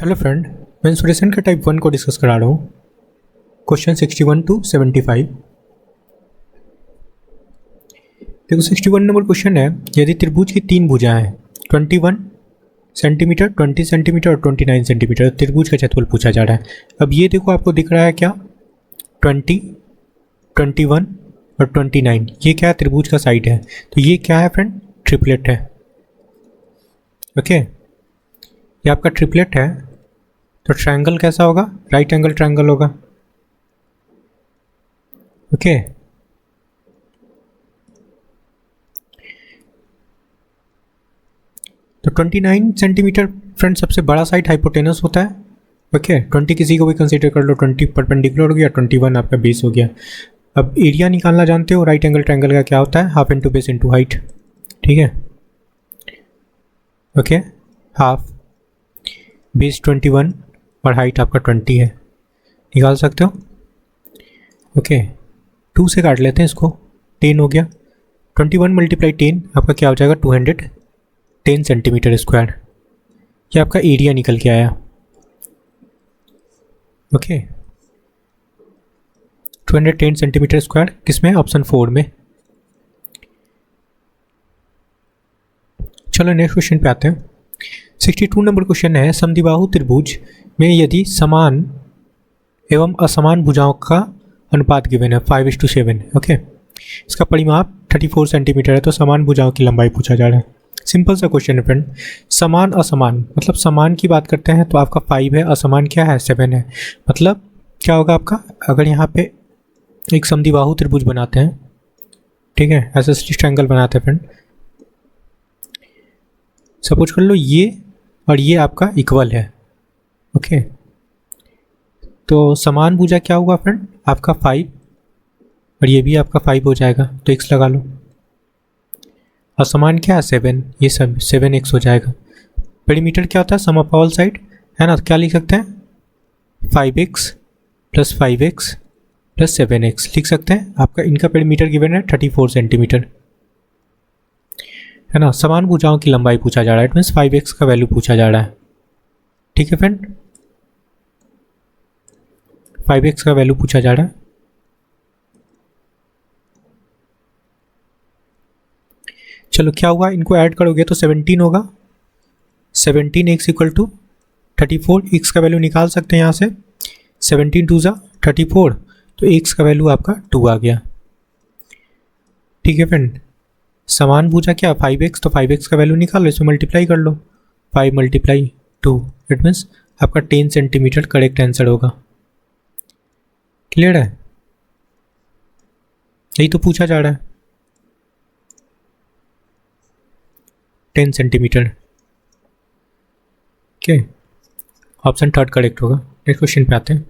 Hello friend, मैं inspiration का type 1 को डिस्कस करा रहा हूँ। Question 61 to 75। देखो 61 नंबर क्वेश्चन है, यदि त्रिभुज की तीन भुजाएं हैं 21 सेंटीमीटर, 20 सेंटीमीटर और 29 सेंटीमीटर, त्रिभुज का क्षेत्रफल पूछा जा रहा है। अब ये देखो आपको दिख रहा है क्या, 20, 21 और 29, ये क्या है, त्रिभुज का साइड है। तो ये क्या है फ्रेंड, ट्रिपलेट है। ओके, ये आपका ट्रिपलेट है। तो ट्रायंगल कैसा होगा, राइट एंगल ट्रायंगल होगा। ओके, तो 29 सेंटीमीटर फ्रेंड सबसे बड़ा साइड हाइपोटेनस होता है। ओके, 20 किसी को भी कंसीडर कर लो, 20 परपेंडिकुलर हो गया, 21 आपका बेस हो गया। अब एरिया निकालना जानते हो, राइट एंगल ट्रायंगल का क्या होता है, half into base into height. ठीक है, ओके, हाफ बेस 21 और हाइट आपका 20 है, निकाल सकते हो। ओके, 2 से काट लेते हैं इसको, 10 हो गया। 21 मल्टीप्लाई 10 आपका क्या हो जाएगा, 210 सेंटीमीटर स्क्वायर। ये आपका एरिया निकल के आया। ओके, 210 सेंटीमीटर स्क्वायर किसमें, ऑप्शन 4 में। चलो नेक्स्ट क्वेश्चन पे आते हैं। 62 नंबर क्वेश्चन है, समद्विबाहु त्रिभुज में यदि समान एवं असमान भुजाओं का अनुपात गिवन है 5:7। ओके, इसका परिमाप 34 सेंटीमीटर है, तो समान भुजाओं की लंबाई पूछा जा रहा है। सिंपल सा क्वेश्चन है फ्रेंड। समान असमान मतलब समान की बात करते हैं तो आपका 5 है, असमान क्या है, 7 है। मतलब क्या होगा आपका, अगर यहाँ पे एक समद्विबाहु त्रिभुज बनाते हैं, ठीक है, ऐसा ट्रायंगल बनाते हैं फ्रेंड, सपोज कर लो ये और ये आपका इक्वल है। ओके, तो समान भुजा क्या हुआ फ्रेंड, आपका 5 और ये भी आपका 5 हो जाएगा, तो x लगा लो। असमान क्या है, 7, ये सब 7x हो जाएगा। पेरीमीटर क्या होता है, सम ऑफ ऑल साइड है ना, तो क्या लिख सकते हैं, 5x plus 5x plus 7x लिख सकते हैं। आपका इनका पेरीमीटर गिवन है 34 सेंटीमीटर, है ना। समान भुजाओं की लंबाई पूछा जा रहा है, इट मीन्स 5x का वैल्यू पूछा जा रहा है। ठीक है फ्रेंड, 5x का वैल्यू पूछा जा रहा है। चलो क्या हुआ, इनको ऐड करोगे तो 17 होगा। 17x इक्वल टू 34, x का वैल्यू निकाल सकते हैं यहाँ से, 17 2 ज़ा 34, तो x का वैल्यू आपका 2 आ गया। ठीक है फ्रेंड, समान भुजा क्या 5x, तो 5x का वैल्यू निकाल लो, इसमें मल्टीप्लाई कर लो, 5 मल्टीप्लाई 2, इट मीन्स आपका 10 सेंटीमीटर करेक्ट आंसर होगा। क्लियर है, यही तो पूछा जा रहा है, 10 सेंटीमीटर। ओके, ऑप्शन 3 करेक्ट होगा। नेक्स्ट क्वेश्चन पे आते हैं।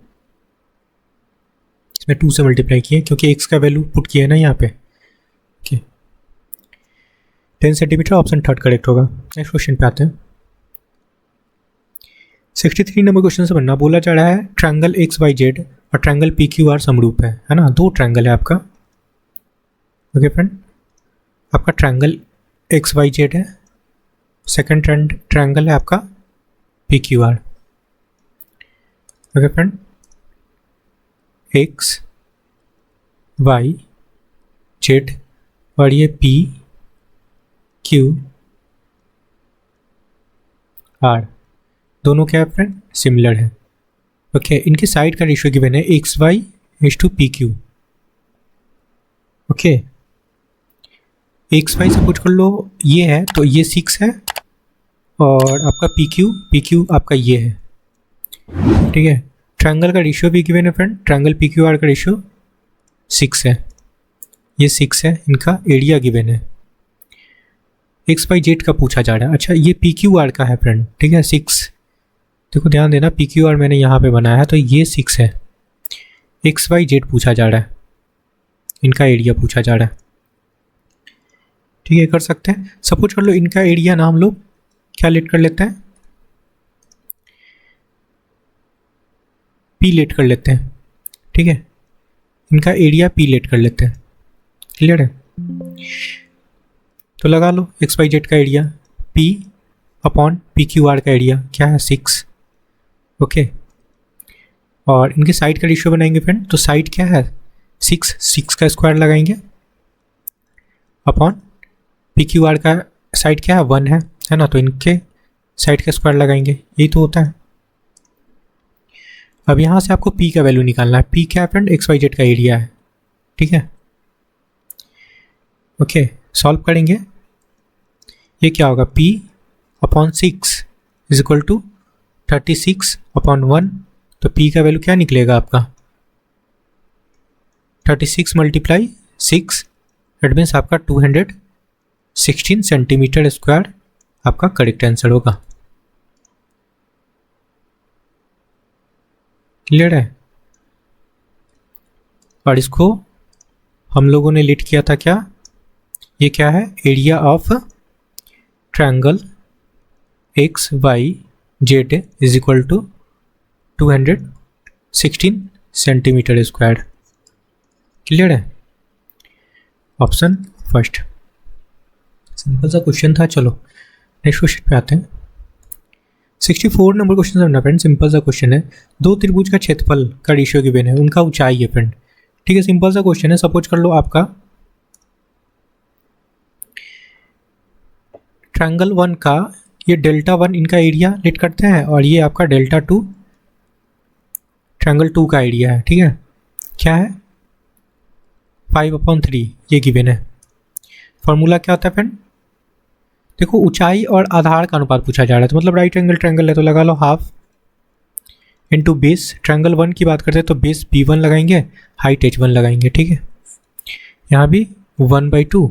इसमें 2 से मल्टीप्लाई किए क्योंकि x का वैल्यू पुट किया है ना यहाँ पे। ओके, 10 सेंटीमीटर, ऑप्शन 3 करेक्ट होगा। नेक्स्ट क्वेश्चन पे आते हैं। 63 नंबर क्वेश्चन से बनना बोला जा रहा है, ट्रायंगल XYZ और ट्रायंगल PQR समरूप है ना। दो ट्रायंगल है आपका। ओके फ्रेंड, आपका ट्रायंगल XYZ है, सेकंड ट्रायंगल है आपका PQR। Okay friend, X Y Z और ये PQR दोनों क्या है फ्रेंड, सिमिलर है। ओके, इनके साइड का रेशियो गिवन है XY/PQ। ओके, XY सपोज कर लो ये है, तो ये 6 है, और आपका PQ आपका ये है। ठीक है, ट्रायंगल का रेशियो भी गिवन है फ्रेंड, ट्रायंगल PQR का रेशियो 6 है, ये 6 है, इनका एरिया गिवन है। XYZ का पूछा जा रहा है। अच्छा, ये PQR का है फ्रेंड, ठीक है, 6, देखो ध्यान देना, PQR मैंने यहाँ पे बनाया है, तो ये 6 है। XYZ पूछा जा रहा है, इनका एरिया पूछा जा रहा है। ठीक है, कर सकते हैं। सपोज कर लो इनका एरिया ना हम लोग क्या लेट कर लेते हैं, P लेट कर लेते हैं। ठीक है, इनका एरिया P लेट कर लेते हैं। क्लियर है, तो लगा लो XYZ का एरिया P अपॉन PQR का एरिया क्या है, 6। ओके, और इनके साइड का रेशियो बनाएंगे फ्रेंड, तो साइड क्या है 6 का स्क्वायर लगाएंगे अपॉन पी क्यू आर का साइड क्या है 1 है ना, तो इनके साइड का स्क्वायर लगाएंगे, यही तो होता है। अब यहाँ से आपको पी का वैल्यू निकालना है। पी क्या है फ्रेंड, एक्स वाई जेड का एरिया है, ठीक है। ओके, सॉल्व करेंगे, ये क्या होगा P upon 6 is equal to 36 upon 1, तो पी का वैल्यू क्या निकलेगा आपका 36 मल्टीप्लाई 6, दैट मीन्स आपका 216 सेंटीमीटर स्क्वायर आपका करेक्ट आंसर होगा। क्लियर है। और इसको हम लोगों ने लिट किया था क्या, ये क्या है area of triangle X Y Z is equal to 216 centimetre square. Clear है, ऑप्शन फर्स्ट। सिंपल सा क्वेश्चन था। चलो नेक्स्ट क्वेश्चन पे आते हैं। 64 नंबर क्वेश्चन समझना फ्रेंड, सिंपल सा क्वेश्चन है। दो त्रिभुज का क्षेत्रफल का रेशियो गिवन है, उनका ऊंचाई है फ्रेंड, ठीक है। सिंपल सा क्वेश्चन है। सपोज कर लो आपका ट्रायंगल 1 का ये डेल्टा 1 इनका एरिया लेट करते हैं, और ये आपका डेल्टा 2 ट्रायंगल 2 का एरिया है, ठीक है। क्या है 5/3 ये गिवन है। फॉर्मूला क्या होता है फ्रेंड, देखो ऊंचाई और आधार का अनुपात पूछा जा रहा है, तो मतलब राइट एंगल ट्रायंगल है तो लगा लो हाफ इंटू बेस। ट्रायंगल 1 की बात करते हैं तो बेस B1 लगाएंगे, हाइट H1 लगाएंगे, ठीक है। यहाँ भी 1/2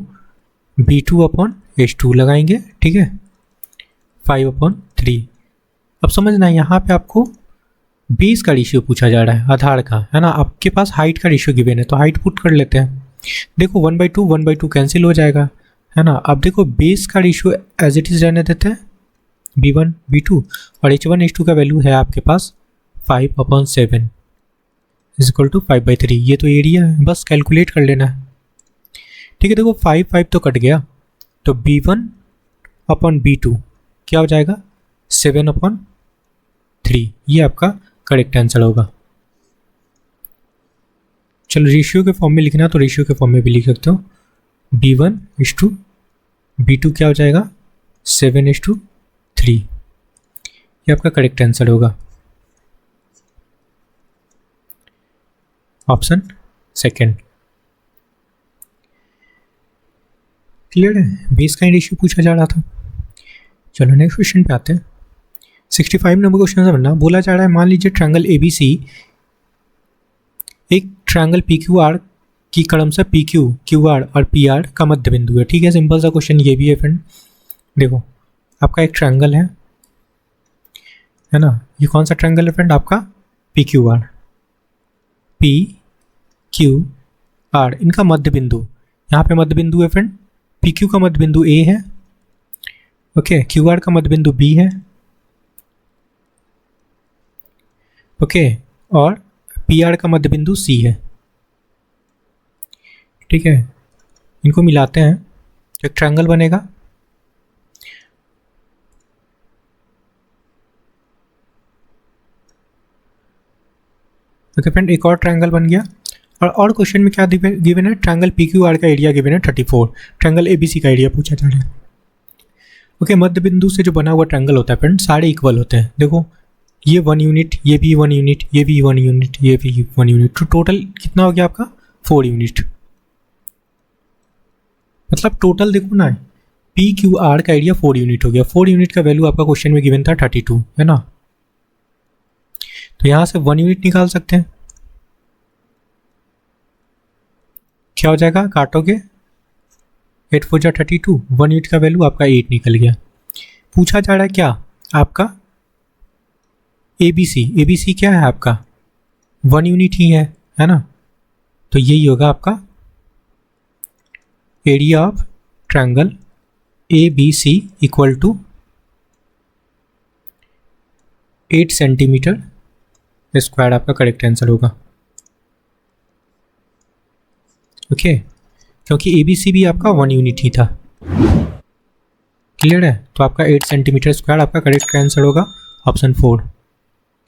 B2 अपॉन H2 लगाएंगे, ठीक है, 5/3। अब समझना यहाँ पे आपको बेस का रेशियो पूछा जा रहा है, आधार का, है ना। आपके पास हाइट का रेशियो गिवन है तो हाइट पुट कर लेते हैं। देखो 1/2 कैंसिल हो जाएगा, है ना। अब देखो बेस का रेशियो एज इट इज रहने देते हैं B1 B2, और H1 H2 का वैल्यू है आपके पास 5/7 इज इक्वल टू 5/3। ये तो एरिया है, बस कैलकुलेट कर लेना है, ठीक है। देखो 5 तो कट गया, तो B1 अपॉन B2 क्या हो जाएगा 7/3, ये आपका करेक्ट आंसर होगा। चलो रेशियो के फॉर्म में लिखना तो रेशियो के फॉर्म में भी लिख सकते हो, B1 इज टू B2 क्या हो जाएगा 7:3, ये आपका करेक्ट आंसर होगा, ऑप्शन सेकेंड। क्लियर है, बेस का रेशियो पूछा जा रहा था। चलो नेक्स्ट क्वेश्चन पे आते हैं। 65 नंबर क्वेश्चन समझना। बोला जा रहा है मान लीजिए ट्रायंगल ABC एक ट्रायंगल PQR की क्रमशः PQ QR और PR का मध्य बिंदु है, ठीक है। सिंपल सा क्वेश्चन ये भी है फ्रेंड। देखो आपका एक ट्रायंगल है ना, ये कौन सा ट्रायंगल है फ्रेंड आपका PQR, PQR इनका मध्य बिंदु, यहाँ पे मध्य बिंदु है फ्रेंड, PQ का मध्य बिंदु A है, ओके, QR का मध्य बिंदु B है, ओके, और PR का मध्य बिंदु C है, ठीक है। इनको मिलाते हैं तो एक ट्रायंगल बनेगा। ओके फ्रेंड, एक और ट्रायंगल बन गया। और क्वेश्चन में क्या गिवन है, ट्रायंगल PQR का एरिया गिवन है 34, ट्रायंगल ABC का एरिया पूछा जा रहा है। ओके, मध्य बिंदु से जो बना हुआ ट्रायंगल होता है फ्रेंड सारे इक्वल होते हैं। देखो ये 1 यूनिट, ये भी 1 यूनिट, ये भी 1 यूनिट, ये भी 1 यूनिट, तो टोटल कितना हो गया आपका 4 यूनिट। मतलब टोटल देखो ना PQR का एरिया 4 यूनिट हो गया। 4 यूनिट का वैल्यू आपका क्वेश्चन में गिवन था 32, है ना। तो यहाँ से 1 यूनिट निकाल सकते हैं, क्या हो जाएगा, काटोगे 8 4 32, 1 यूनिट का वैल्यू आपका 8 निकल गया। पूछा जा रहा है क्या आपका ABC क्या है आपका 1 यूनिट ही है ना। तो यही होगा आपका area of triangle ABC equal to 8 centimetre square आपका करेक्ट आंसर होगा, ओके, क्योंकि ABC भी आपका 1 यूनिट ही था। क्लियर है, तो आपका 8 सेंटीमीटर स्क्वायर आपका करेक्ट आंसर होगा, ऑप्शन 4।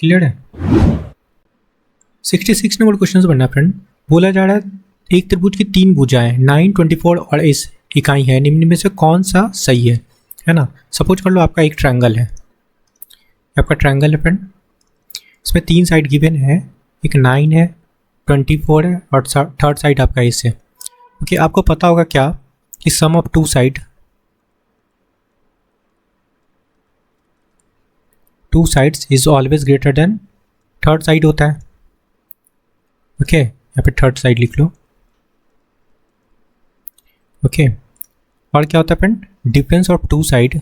क्लियर है। 66 नंबर क्वेश्चन से बनना फ्रेंड, बोला जा रहा है एक त्रिभुज की 3 भुजाएं 9, 24 और इस इकाई है, निम्न में से कौन सा सही है ना। सपोज कर लो आपका एक ट्रायंगल है, आपका ट्रायंगल है फ्रेंड, इसमें 3 साइड गिवन है, एक 9 है, 24 है और थर्ड साइड आपका इस है। ओके, आपको पता होगा क्या कि sum of 2 sides is always greater than third side होता है। ओके, यहाँ पे थर्ड साइड लिख लो। ओके, और क्या होता है friend, difference of 2 side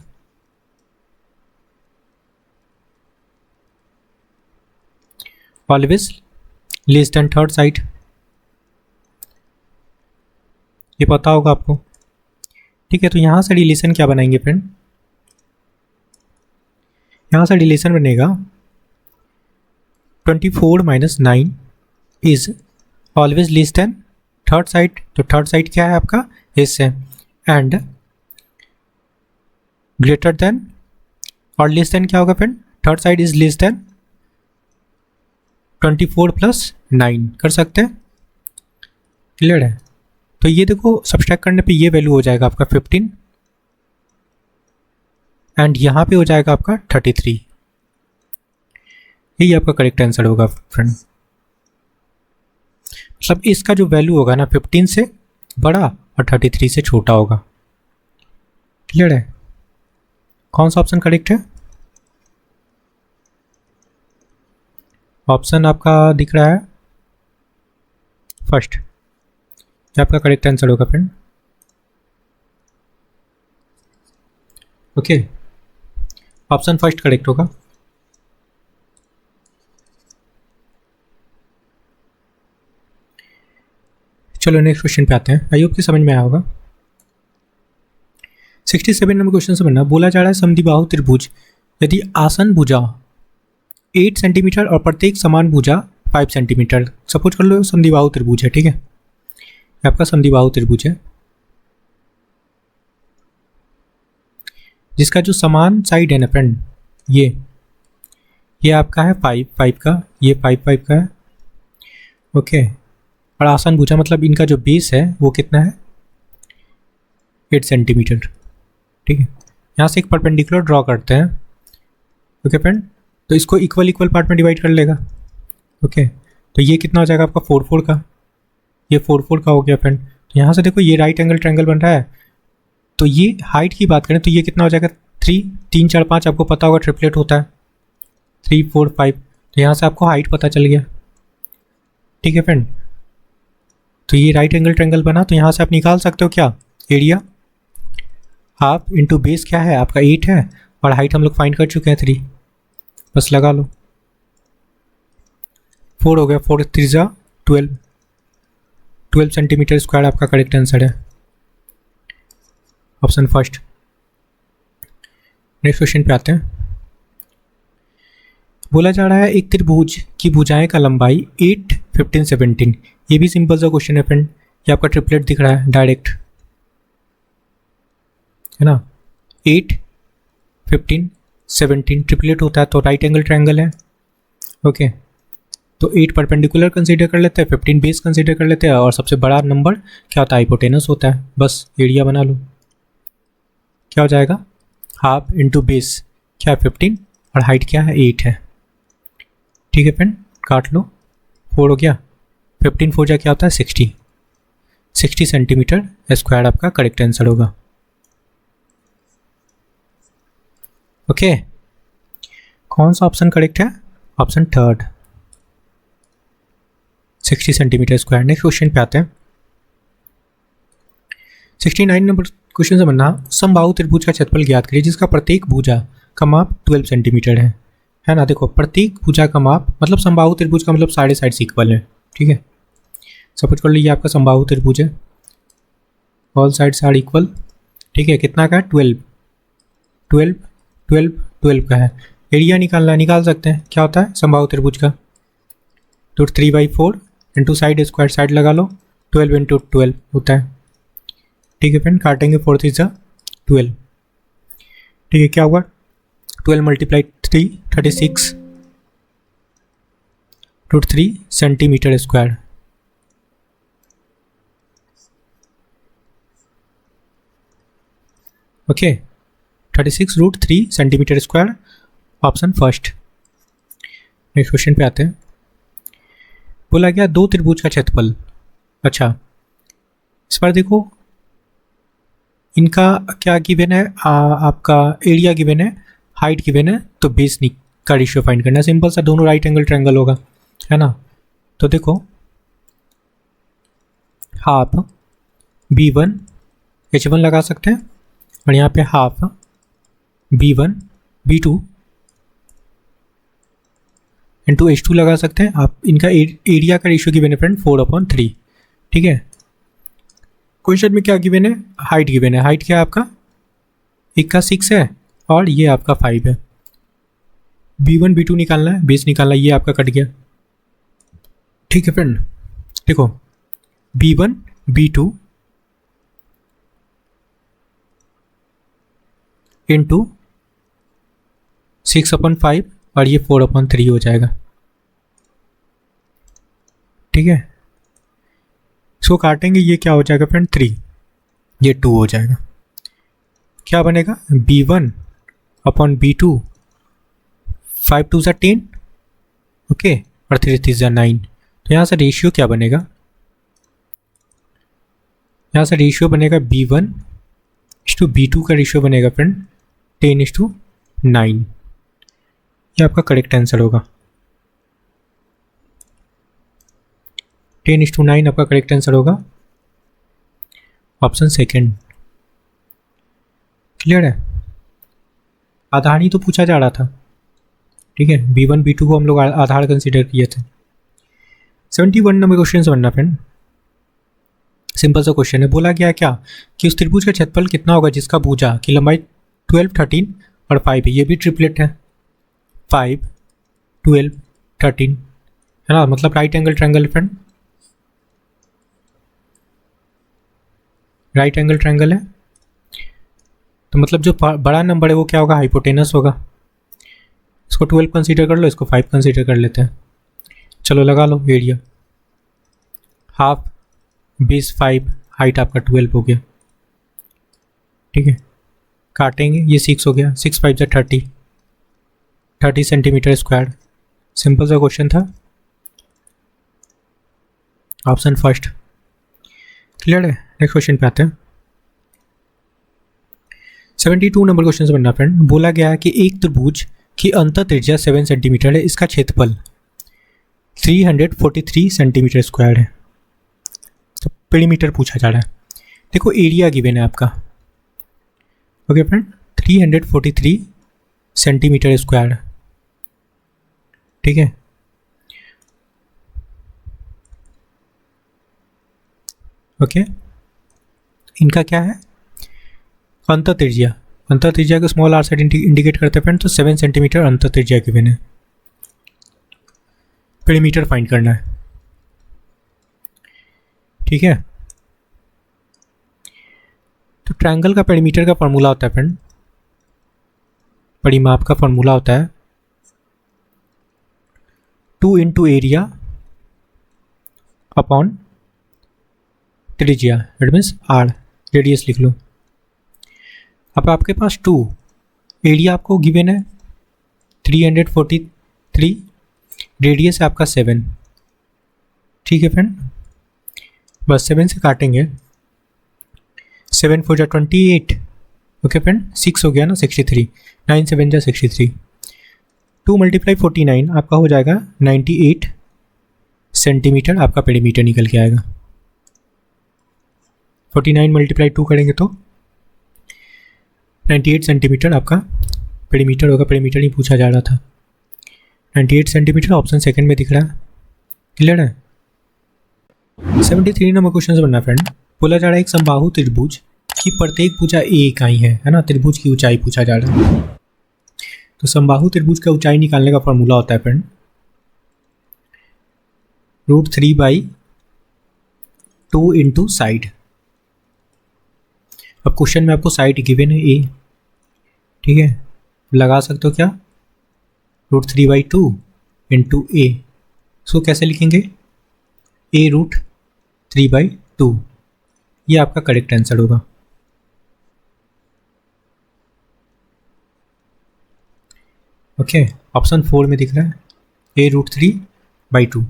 always less than third side, ये पता होगा आपको। ठीक है, तो यहां से रिलेशन क्या बनाएंगे फ्रेंड, यहां से रिलेशन बनेगा 24 - 9 is always less than third side. तो थर्ड साइड क्या है आपका, एस है, एंड ग्रेटर देन और लेस देन क्या होगा friend, third side is less than 24 + 9 कर सकते हैं। क्लियर है। तो ये देखो सब्सट्रैक्ट करने पे ये वैल्यू हो जाएगा आपका 15 एंड यहाँ पे हो जाएगा आपका 33। यही आपका करेक्ट आंसर होगा फ्रेंड। मतलब इसका जो वैल्यू होगा ना 15 से बड़ा और 33 से छोटा होगा। क्लियर है। कौन सा ऑप्शन करेक्ट है, ऑप्शन आपका दिख रहा है फर्स्ट, ये आपका करेक्ट आंसर होगा friend. Okay, option first correct होगा। चलो नेक्स्ट क्वेश्चन पे आते हैं, आई होप कि समझ में आया होगा। 67 नंबर क्वेश्चन से बनना, बोला जा रहा है समद्विबाहु त्रिभुज यदि आसन भुजा 8 सेंटीमीटर और प्रत्येक समान भुजा 5 सेंटीमीटर, सपोज कर लो समद्विबाहु त्रिभुज है। ठीक है, आपका समद्विबाहु त्रिभुज है जिसका जो समान साइड है ना फ्रेंड, ये आपका है 5 का, ये 5 का है। ओके, और आसन भुजा मतलब इनका जो बेस है वो कितना है, 8 सेंटीमीटर। ठीक है, यहाँ से एक परपेंडिकुलर ड्रॉ करते हैं। ओके फ्रेंड, तो इसको इक्वल पार्ट में डिवाइड कर लेगा। ओके, तो ये कितना हो जाएगा आपका 4 का, ये 4 का हो गया फ्रेंड। तो यहाँ से देखो ये राइट एंगल ट्रायंगल बन रहा है, तो ये हाइट की बात करें तो ये कितना हो जाएगा 3 4 5, आपको पता होगा ट्रिपलेट होता है 3 4 5। तो यहाँ से आपको हाइट पता चल गया। ठीक है फ्रेंड, तो ये राइट एंगल ट्रायंगल बना, तो यहाँ से आप निकाल सकते हो क्या, एरिया हाफ इंटू बेस क्या है आपका 8 है, और हाइट हम लोग फाइंड कर चुके हैं 3, बस लगा लो 4 हो गया, 4 3 जा 12 सेंटीमीटर स्क्वायर आपका करेक्ट आंसर है, ऑप्शन फर्स्ट। नेक्स्ट क्वेश्चन पे आते हैं। बोला जा रहा है एक त्रिभुज की भुजाएं का लंबाई 8 15 17, ये भी सिंपल सा क्वेश्चन है फ्रेंड, ये आपका ट्रिपलेट दिख रहा है डायरेक्ट, है ना, 8 15 17 ट्रिपलेट होता है, तो राइट एंगल ट्रायंगल है। ओके, तो 8 परपेंडिकुलर कंसीडर कर लेते हैं, 15 बेस कंसीडर कर लेते हैं, और सबसे बड़ा नंबर क्या होता है, हाइपोटेनस होता है। बस एरिया बना लो, क्या हो जाएगा, हाफ इंटू बेस क्या है 15 और हाइट क्या है 8 है। ठीक है फ्रेंड, काट लो, 4 हो गया, 15 4 जा क्या होता है 60 सेंटीमीटर स्क्वायर आपका करेक्ट आंसर होगा। ओके, कौन सा ऑप्शन करेक्ट है, option third 60 centimetre square. Next question पे आते हैं। 69 नंबर क्वेश्चन से बनना, समबाहु त्रिभुज का क्षेत्रफल ज्ञात करिए जिसका प्रत्येक भुजा का माप 12 सेंटीमीटर है ना। देखो प्रत्येक भुजा का माप मतलब समबाहु त्रिभुज का मतलब सारे साइड्स इक्वल है। ठीक है, सपोज कर लीजिए आपका समबाहु त्रिभुज है, ऑल साइड्स आर इक्वल। ठीक है, कितना का है 12 का है। एरिया निकालना, निकाल सकते हैं, क्या होता है समबाहु त्रिभुज का, तो 3/4 इंटू साइड स्क्वायर, साइड लगा लो, 12 इंटू 12 होता है। ठीक है फ्रेंड, काटेंगे 4 3 जा 12। ठीक है, क्या हुआ 12 × 3 36 √3 centimetre square. Okay, 36 √3 centimetre square, option first. Next question पे आते हैं। बोला गया दो त्रिभुज का क्षेत्रफल। अच्छा, इस बार देखो इनका क्या गिवन है, आपका एरिया गिवन है, हाइट गिवन है, तो बेस का रेशियो फाइंड करना है। सिंपल सा, दोनों राइट एंगल ट्रायंगल होगा, है ना। तो देखो हाफ B1 H1 लगा सकते हैं, और यहाँ पे half B1 B2 into H2 लगा सकते हैं आप। इनका एरिया का रेशियो गिवन है फ्रेंड 4/3। ठीक है, क्वेश्चन में क्या गिवन है, हाइट गिवन है। हाइट क्या है आपका, एक का 6 है और ये आपका 5 है। B1 B2 निकालना है, बेस निकालना है, ये आपका कट गया। ठीक है फ्रेंड, देखो B1 B2 इंटू 6/5 और ये 4/3 हो जाएगा। ठीक है, इसको काटेंगे, ये क्या हो जाएगा फ्रेंड 3, ये 2 हो जाएगा। क्या बनेगा B1/B2, 5 2 = 10, ओके, और 3 3 = 9। तो यहाँ से रेशियो क्या बनेगा, यहाँ से रेशियो बनेगा B1:B2 का रेशियो बनेगा फ्रेंड 10:9। ये आपका करेक्ट आंसर होगा, 10:9 आपका करेक्ट आंसर होगा, ऑप्शन सेकंड। क्लियर है, आधार ही तो पूछा जा रहा था। ठीक है, B1 B2 को हम लोग आधार कंसीडर किए थे। 71 नंबर क्वेश्चन बनना फ्रेंड, सिंपल सा क्वेश्चन है। बोला गया क्या कि उस त्रिभुज का क्षेत्रफल कितना होगा जिसका भुजा की लंबाई 12 13 और 5 है। ये भी ट्रिपलेट है, 5 12 13, है ना, मतलब right angle triangle friend, right angle triangle है। तो मतलब जो बड़ा नंबर है वो क्या होगा, हाइपोटेनस होगा। इसको 12 कंसीडर कर लो, इसको 5 कंसीडर कर लेते हैं। चलो लगा लो एरिया, हाफ बेस 5, हाइट आपका 12 हो गया। ठीक है, काटेंगे, ये 6 हो गया, 6 5 = 30 सेंटीमीटर स्क्वायर। सिंपल सा क्वेश्चन था, ऑप्शन फर्स्ट। क्लियर है, नेक्स्ट क्वेश्चन पे आते हैं। 72 नंबर क्वेश्चन से बनना फ्रेंड। बोला गया है कि एक त्रिभुज की अंतः त्रिज्या 7 सेंटीमीटर है, इसका क्षेत्रफल 343 सेंटीमीटर स्क्वायर है। तो पेरीमीटर पूछा जा रहा है। देखो एरिया गिवन है आपका, ओके फ्रेंड, 343 सेंटीमीटर स्क्वायर। ठीक है, ओके, इनका क्या है, अंतः त्रिज्या। अंतः त्रिज्या को स्मॉल आर से इंडिकेट करते हैं फ्रेंड, तो 7 सेंटीमीटर अंतः त्रिज्या गिवन है। पेरीमीटर फाइंड करना है। ठीक है, तो ट्रायंगल का पेरीमीटर का फॉर्मूला होता है फ्रेंड, परिमाप का फॉर्मूला होता है 2 × एरिया अपॉन त्रिज्या, इट मीन्स आर, रेडियस लिख लो। अब आपके पास 2, एरिया आपको गिवन है 343, रेडियस है आपका 7। ठीक है फ्रेंड, बस 7 से काटेंगे, 7 4 = 28, ओके फ्रेंड, 6 हो गया ना 63, 9 7 = 63, 2 × 49 आपका हो जाएगा 98 सेंटीमीटर, आपका पेरीमीटर निकल के आएगा। 49 × 2 करेंगे तो 98 सेंटीमीटर आपका पेरीमीटर होगा। पेरीमीटर ही पूछा जा रहा था, 98 सेंटीमीटर ऑप्शन सेकंड में दिख रहा है। क्लियर है। 73 नंबर क्वेश्चन से बनना फ्रेंड। बोला जा रहा है एक समबाहु त्रिभुज की प्रत्येक भुजा a इकाई है ना, त्रिभुज की ऊंचाई पूछा जा रहा है। तो समबाहु त्रिभुज का ऊंचाई निकालने का फॉर्मूला होता है फ्रेंड √3/2 इंटू साइड। अब क्वेश्चन में आपको साइड गिवन है a, ठीक है, लगा सकते हो क्या, √3/2 इंटू a, सो कैसे लिखेंगे, a√3/2, ये आपका करेक्ट आंसर होगा। ओके, ऑप्शन 4 में दिख रहा है a√3/2।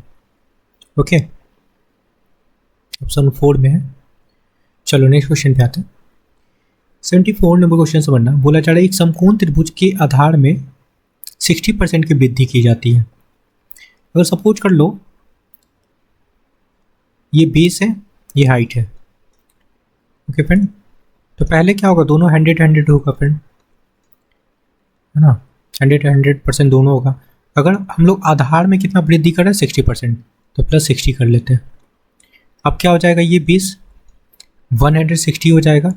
ओके, ऑप्शन 4 में है। चलो नेक्स्ट क्वेश्चन पे आते हैं। 74 नंबर क्वेश्चन से बनना बोला जा रहा है, एक समकोण त्रिभुज के आधार में 60% की वृद्धि की जाती है। अगर सपोज कर लो ये बेस है, ये हाइट है। ओके फ्रेंड, तो पहले क्या होगा, दोनों 100 होगा फ्रेंड, है ना, 100% दोनों होगा। अगर हम लोग आधार में कितना वृद्धि कर रहे हैं 60%, तो +60 कर लेते हैं। अब क्या हो जाएगा, ये बेस 160 हो जाएगा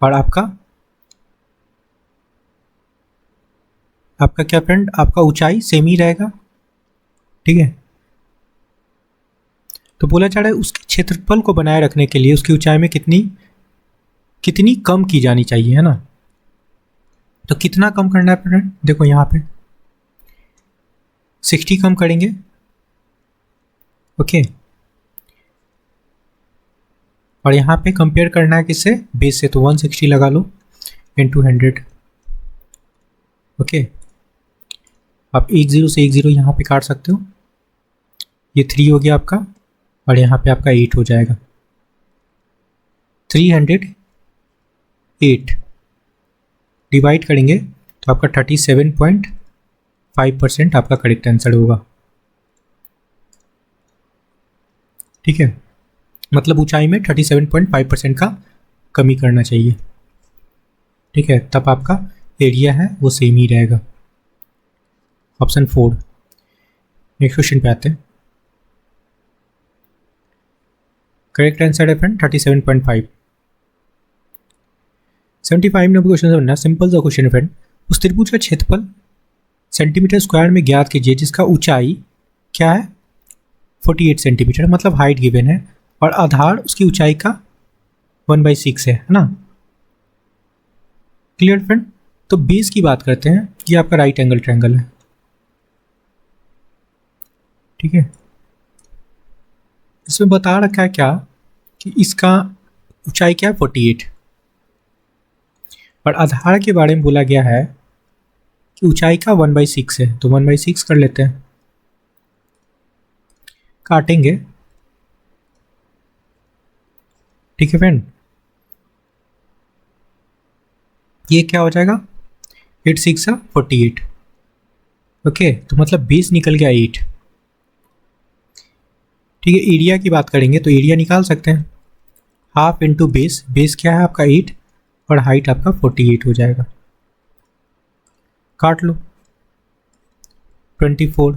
और आपका क्या फ्रेंड, आपका ऊंचाई सेम ही रहेगा। ठीक है, तो बोला जा रहा है उसके क्षेत्रफल को बनाए रखने के लिए उसकी ऊंचाई में कितनी कम की जानी चाहिए, है ना। तो कितना कम करना है फ्रेंड, देखो यहाँ पे 60 कम करेंगे। ओके, और यहाँ पे कंपेयर करना है किससे, बेस से, तो 160 लगा लो इंटू 100। ओके, आप 10 से 10 यहाँ पे काट सकते हो, ये 3 हो गया आपका, और यहाँ पे आपका 8 हो जाएगा। 308 डिवाइड करेंगे तो आपका 37.5% आपका करेक्ट आंसर होगा। ठीक है, मतलब ऊंचाई में 37.5% का कमी करना चाहिए। ठीक है, तब आपका एरिया है वो सेम ही रहेगा। ऑप्शन 4। नेक्स्ट क्वेश्चन पे आते हैं। करेक्ट आंसर है फ्रेंड 37.5। 75 नंबर क्वेश्चन से बनना सिंपल सा क्वेश्चन है फ्रेंड। उस त्रिभुज का क्षेत्रफल सेंटीमीटर स्क्वायर में ज्ञात कीजिए जिसका ऊंचाई क्या है 48 सेंटीमीटर, मतलब हाइट गिवन है, और आधार उसकी ऊंचाई का 1/6 है ना। क्लियर फ्रेंड, तो बेस की बात करते हैं, ये आपका राइट एंगल ट्रायंगल है। ठीक है, इसमें बता रखा है क्या कि इसका ऊंचाई क्या है 48, और आधार के बारे में बोला गया है कि ऊंचाई का 1/6 है, तो 1/6 कर लेते हैं, काटेंगे। ठीक है फ्रेंड, ये क्या हो जाएगा 8 6 48। ओके, तो मतलब बेस निकल गया 8। ठीक है, एरिया की बात करेंगे तो एरिया निकाल सकते हैं, हाफ इंटू बेस, बेस क्या है आपका 8 और हाइट आपका 48 हो जाएगा। काट लो, 24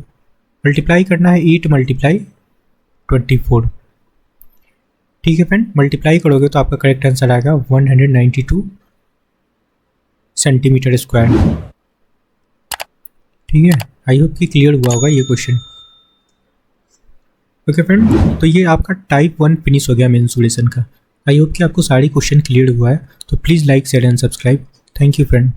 मल्टीप्लाई करना है, 8 × 24। ठीक है फ्रेंड, मल्टीप्लाई करोगे तो आपका करेक्ट आंसर आएगा 192 सेंटीमीटर स्क्वायर। ठीक है, आई होप कि क्लियर हुआ होगा ये क्वेश्चन। ओके फ्रेंड, तो ये आपका टाइप 1 फिनिश हो गया मेंसुरेशन का। आई होप कि आपको सारी क्वेश्चन क्लियर हुआ है, तो please like share and subscribe. Thank you friend.